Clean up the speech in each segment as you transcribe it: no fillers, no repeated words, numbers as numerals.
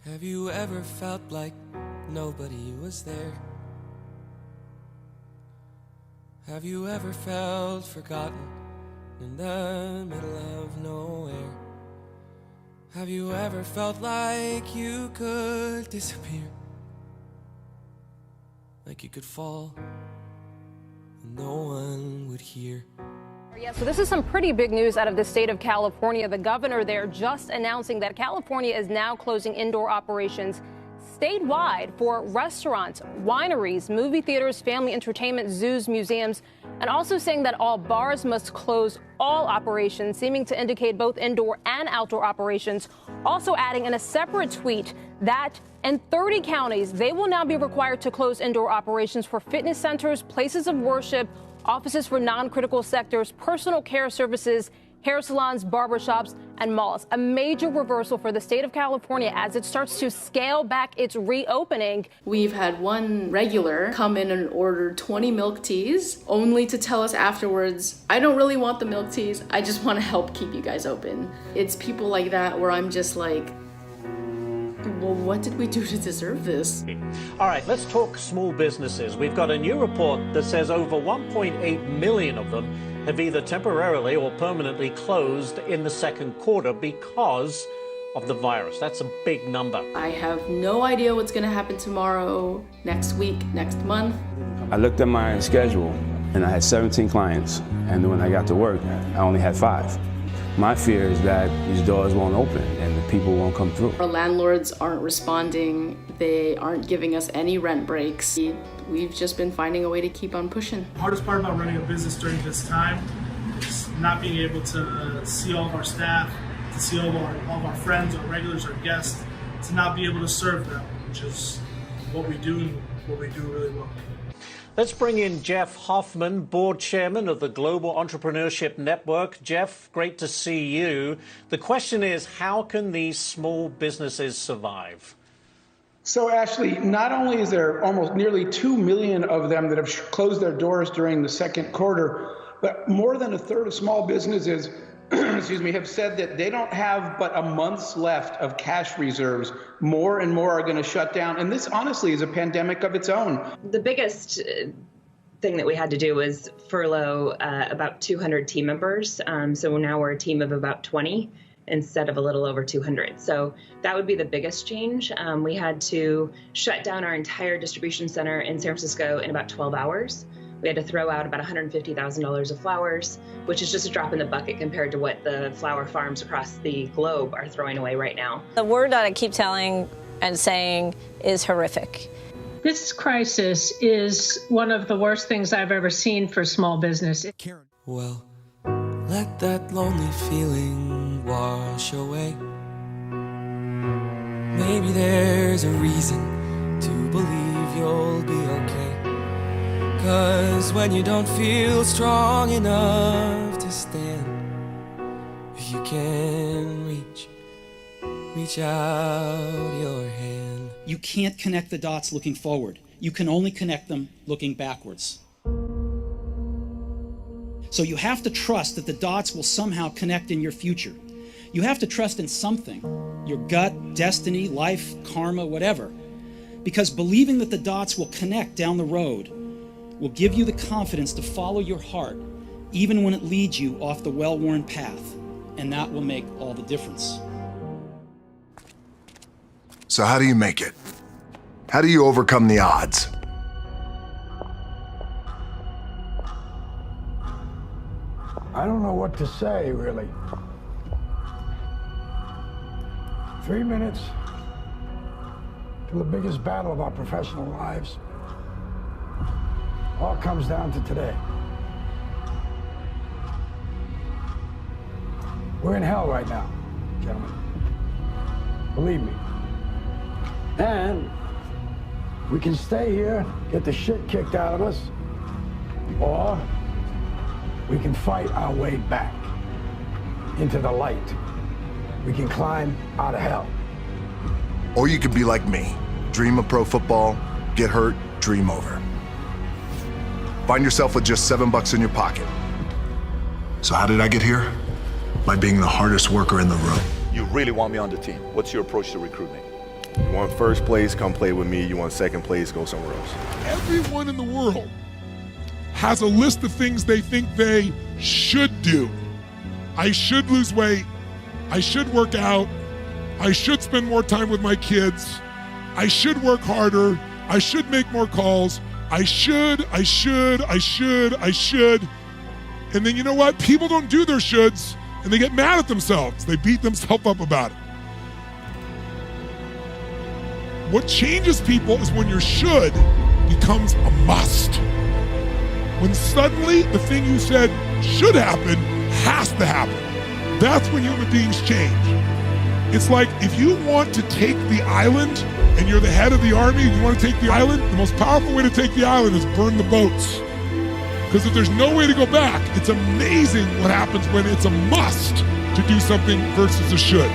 Have you ever felt like nobody was there? Have you ever felt forgotten in the middle of nowhere? Have you ever felt like you could disappear? Like you could fall and no one would hear? Yeah, so this is some pretty big news out of the state of California. The governor there just announcing that California is now closing indoor operations statewide for restaurants, wineries, movie theaters, family entertainment, zoos, museums, and also saying that all bars must close all operations, seeming to indicate both indoor and outdoor operations. Also adding in a separate tweet that in 30 counties, they will now be required to close indoor operations for fitness centers, places of worship, offices for non-critical sectors, personal care services, hair salons, barbershops, and malls. A major reversal for the state of California as it starts to scale back its reopening. We've had one regular come in and order 20 milk teas, only to tell us afterwards, I don't really want the milk teas, I just want to help keep you guys open. It's people like that where I'm just like, well, what did we do to deserve this? All right, let's talk small businesses. We've got a new report that says over 1.8 million of them have either temporarily or permanently closed in the second quarter because of the virus. That's a big number. I have no idea what's going to happen tomorrow, next week, next month. I looked at my schedule and I had 17 clients, and when I got to work, I only had 5. My fear is that these doors won't open and the people won't come through. Our landlords aren't responding. They aren't giving us any rent breaks. We've just been finding a way to keep on pushing. The hardest part about running a business during this time is not being able to see all of our staff, to see all of our friends, our regulars, our guests, to not be able to serve them, which is what we do and what we do really well. Let's bring in Jeff Hoffman, board chairman of the Global Entrepreneurship Network. Jeff, great to see you. The question is, how can these small businesses survive? So, Ashley, not only is there almost nearly 2 million of them that have closed their doors during the second quarter, but more than a third of small businesses have said that they don't have but a month's left of cash reserves. More and more are going to shut down. And this, honestly, is a pandemic of its own. The biggest thing that we had to do was furlough about 200 team members. So now we're a team of about 20 instead of a little over 200. So that would be the biggest change. We had to shut down our entire distribution center in San Francisco in about 12 hours. We had to throw out about $150,000 of flowers, which is just a drop in the bucket compared to what the flower farms across the globe are throwing away right now. The word that I keep telling and saying is horrific. This crisis is one of the worst things I've ever seen for small business. Well, let that lonely feeling wash away. Maybe there's a reason to believe you'll be okay. 'Cause when you don't feel strong enough to stand, if you can reach out your hand. You can't connect the dots looking forward. You can only connect them looking backwards. So you have to trust that the dots will somehow connect in your future. You have to trust in something, your gut, destiny, life, karma, whatever. Because believing that the dots will connect down the road will give you the confidence to follow your heart, even when it leads you off the well-worn path, and that will make all the difference. So how do you make it? How do you overcome the odds? I don't know what to say, really. 3 minutes to the biggest battle of our professional lives. All comes down to today. We're in hell right now, gentlemen. Believe me. And we can stay here, get the shit kicked out of us, or we can fight our way back into the light. We can climb out of hell. Or you could be like me. Dream of pro football, get hurt, dream over. Find yourself with just $7 in your pocket. So how did I get here? By being the hardest worker in the room. You really want me on the team. What's your approach to recruiting? You want first place, come play with me. You want second place, go somewhere else. Everyone in the world has a list of things they think they should do. I should lose weight. I should work out. I should spend more time with my kids. I should work harder. I should make more calls. I should. And then you know what? People don't do their shoulds and they get mad at themselves. They beat themselves up about it. What changes people is when your should becomes a must. When suddenly the thing you said should happen has to happen. That's when human beings change. It's like if you want to take the island and you're the head of the army and you want to take the island, the most powerful way to take the island is burn the boats. Because if there's no way to go back, it's amazing what happens when it's a must to do something versus a should.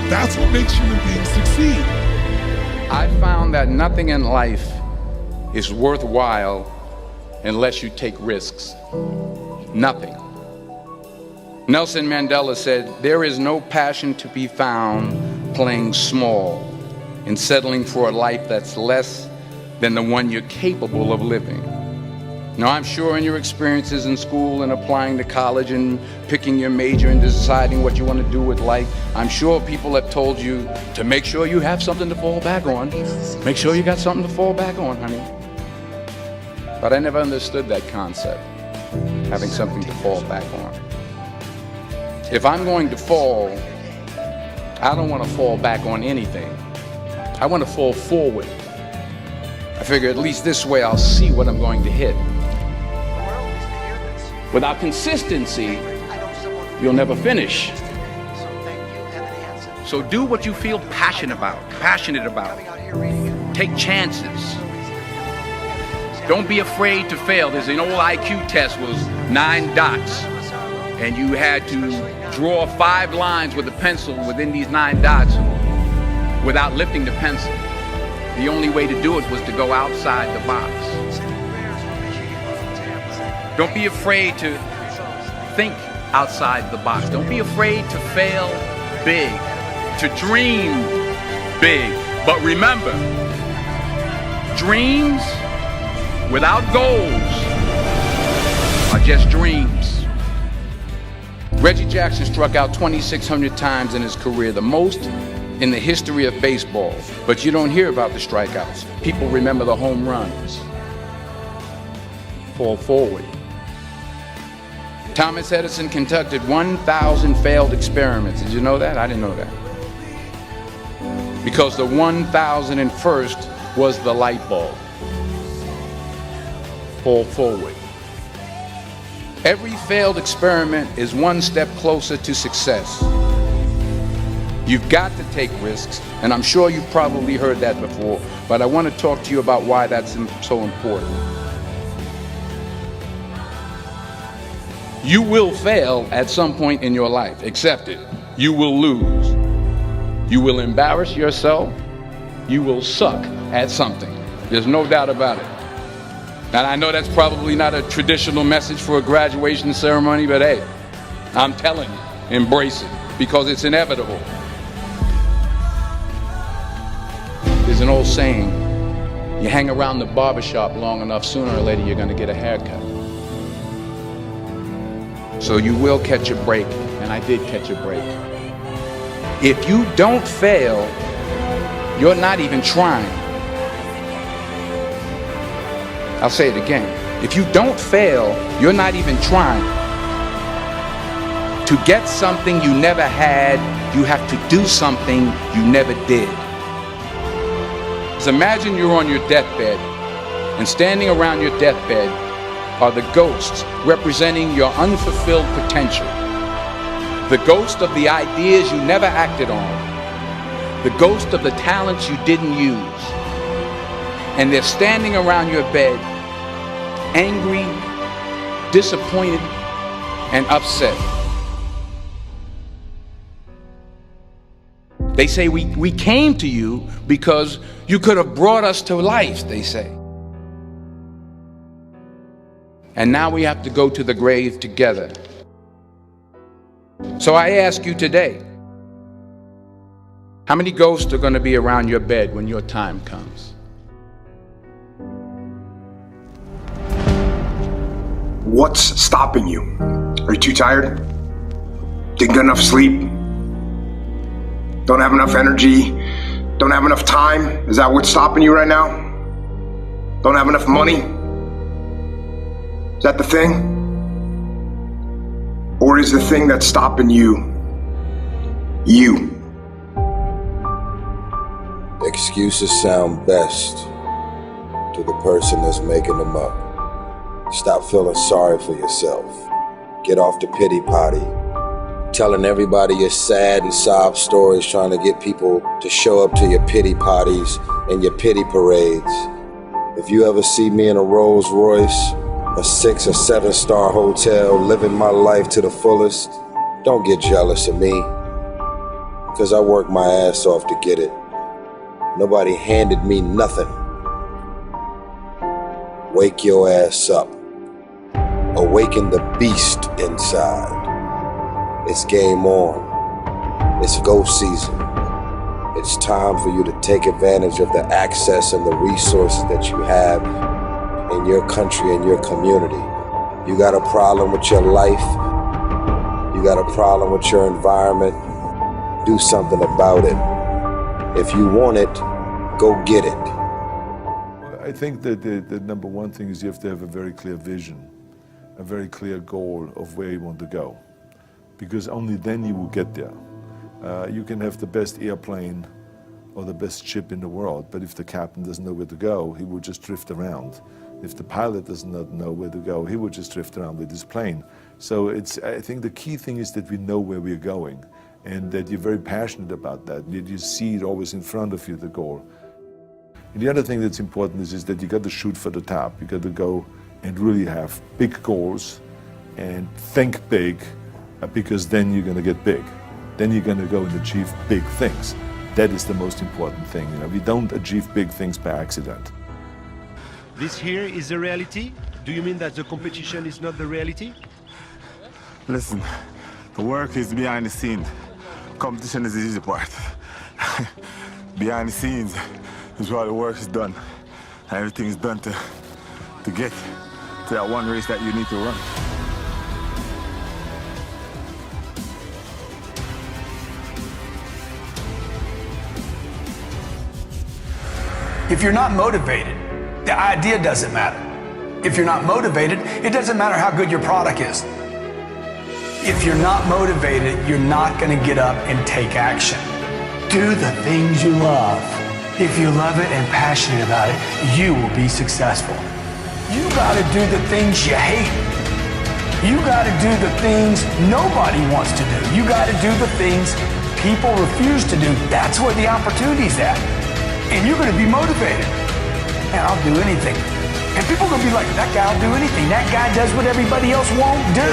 That's what makes human beings succeed. I found that nothing in life is worthwhile unless you take risks. Nothing. Nelson Mandela said, "There is no passion to be found playing small and settling for a life that's less than the one you're capable of living." Now, I'm sure in your experiences in school and applying to college and picking your major and deciding what you want to do with life, I'm sure people have told you to make sure you have something to fall back on. Make sure you got something to fall back on, honey. But I never understood that concept, having something to fall back on. If I'm going to fall, I don't want to fall back on anything. I want to fall forward. I figure at least this way I'll see what I'm going to hit. Without consistency, you'll never finish. So do what you feel passionate about. Take chances. Don't be afraid to fail. There's an old IQ test was 9 dots. And you had to draw 5 lines with a pencil within these 9 dots without lifting the pencil. The only way to do it was to go outside the box. Don't be afraid to think outside the box. Don't be afraid to fail big, to dream big. But remember, dreams without goals are just dreams. Reggie Jackson struck out 2,600 times in his career, the most in the history of baseball. But you don't hear about the strikeouts. People remember the home runs. Fall forward. Thomas Edison conducted 1,000 failed experiments. Did you know that? I didn't know that. Because the 1,001st was the light bulb. Fall forward. Every failed experiment is one step closer to success. You've got to take risks, and I'm sure you've probably heard that before, but I want to talk to you about why that's so important. You will fail at some point in your life. Accept it. You will lose. You will embarrass yourself. You will suck at something. There's no doubt about it. And I know that's probably not a traditional message for a graduation ceremony, but hey, I'm telling you, embrace it, because it's inevitable. There's an old saying, you hang around the barbershop long enough, sooner or later you're going to get a haircut. So you will catch a break, and I did catch a break. If you don't fail, you're not even trying. I'll say it again. If you don't fail, you're not even trying. To get something you never had, you have to do something you never did. So imagine you're on your deathbed, and standing around your deathbed are the ghosts representing your unfulfilled potential. The ghost of the ideas you never acted on. The ghost of the talents you didn't use. And they're standing around your bed, angry, disappointed, and upset. They say, we came to you because you could have brought us to life, they say. And now we have to go to the grave together. So I ask you today, How many ghosts are going to be around your bed when your time comes? What's stopping you? Are you too tired? Didn't get enough sleep? Don't have enough energy? Don't have enough time? Is that what's stopping you right now? Don't have enough money? Is that the thing? Or is the thing that's stopping you, you? Excuses sound best to the person that's making them up. Stop feeling sorry for yourself. Get off the pity potty. Telling everybody your sad and sob stories, trying to get people to show up to your pity potties and your pity parades. If you ever see me in a Rolls Royce, a 6 or 7 star hotel, living my life to the fullest, don't get jealous of me, because I worked my ass off to get it. Nobody handed me nothing. Wake your ass up. Awaken the beast inside. It's game on. It's go season. It's time for you to take advantage of the access and the resources that you have in your country and your community. You got a problem with your life. You got a problem with your environment. Do something about it. If you want it, go get it. I think that the number one thing is you have to have a very clear vision, a very clear goal of where you want to go, because only then you will get there. You can have the best airplane or the best ship in the world, but if the captain doesn't know where to go, he will just drift around. If the pilot does not know where to go, he will just drift around with his plane. So I think the key thing is that we know where we're going, and that you're very passionate about that. You see it always in front of you, the goal. And the other thing that's important is that you got to shoot for the top. You got to go and really have big goals and think big, because then you're going to get big. Then you're going to go and achieve big things. That is the most important thing. You know, we don't achieve big things by accident. This here is the reality? Do you mean that the competition is not the reality? Listen, the work is behind the scenes. Competition is the easy part. Behind the scenes is where the work is done. And everything is done to get to that one race that you need to run. If you're not motivated, the idea doesn't matter. If you're not motivated, it doesn't matter how good your product is. If you're not motivated, you're not going to get up and take action. Do the things you love. If you love it and passionate about it, you will be successful. You got to do the things you hate. You got to do the things nobody wants to do. You got to do the things people refuse to do. That's where the opportunity's at. And you're going to be motivated. And I'll do anything. And people are going to be like, that guy will do anything. That guy does what everybody else won't do.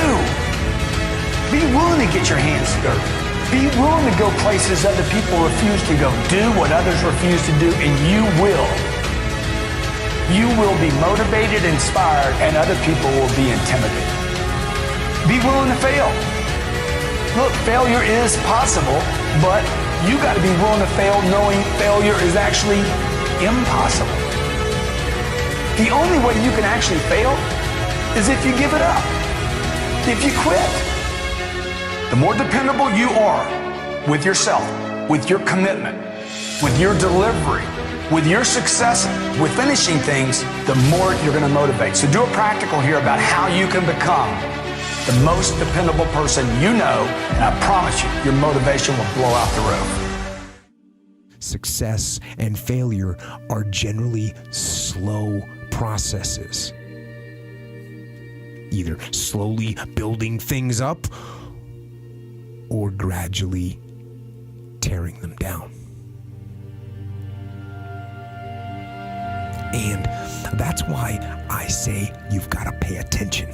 Be willing to get your hands dirty. Be willing to go places other people refuse to go. Do what others refuse to do, and you will. You will be motivated, inspired, and other people will be intimidated. Be willing to fail. Look, failure is possible, but you got to be willing to fail knowing failure is actually impossible. The only way you can actually fail is if you give it up, if you quit. The more dependable you are with yourself, with your commitment, with your delivery, with your success, with finishing things, the more you're going to motivate. So do a practical here about how you can become the most dependable person you know, and I promise you, your motivation will blow out the roof. Success and failure are generally slow processes. Either slowly building things up or gradually tearing them down. And that's why I say you've got to pay attention.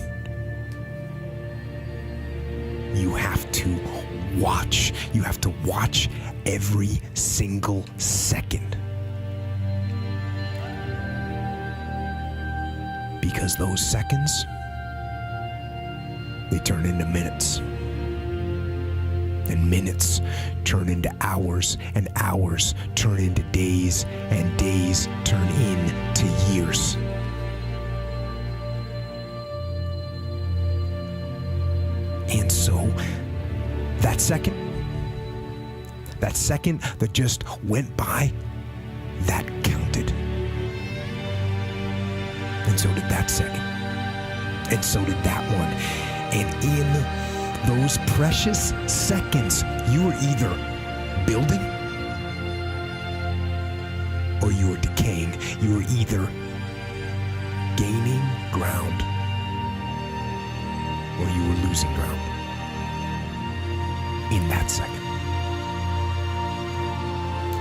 You have to watch. You have to watch every single second. Because those seconds, they turn into minutes. and minutes turn into hours, and hours turn into days, and days turn into years. And so, that second that just went by, that counted. And so did that second. And so did that one. And in those precious seconds, you were either building or you were decaying. You were either gaining ground or you were losing ground. In that second.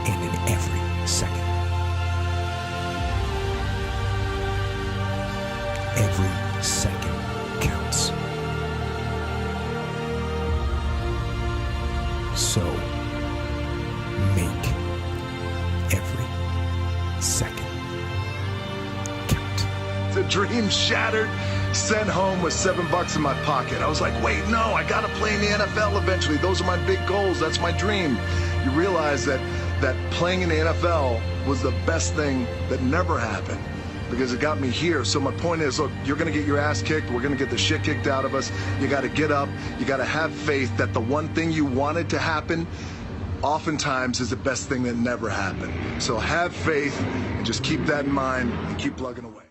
And in every second. Every second counts. So, make every second count. The dream shattered, sent home with $7 in my pocket. I was like, wait, no, I gotta play in the NFL eventually. Those are my big goals. That's my dream. You realize that playing in the NFL was the best thing that never happened because it got me here. So my point is, look, you're gonna get your ass kicked. We're gonna get the shit kicked out of us. You gotta get up. You gotta have faith that the one thing you wanted to happen oftentimes is the best thing that never happened. So have faith and just keep that in mind and keep plugging away.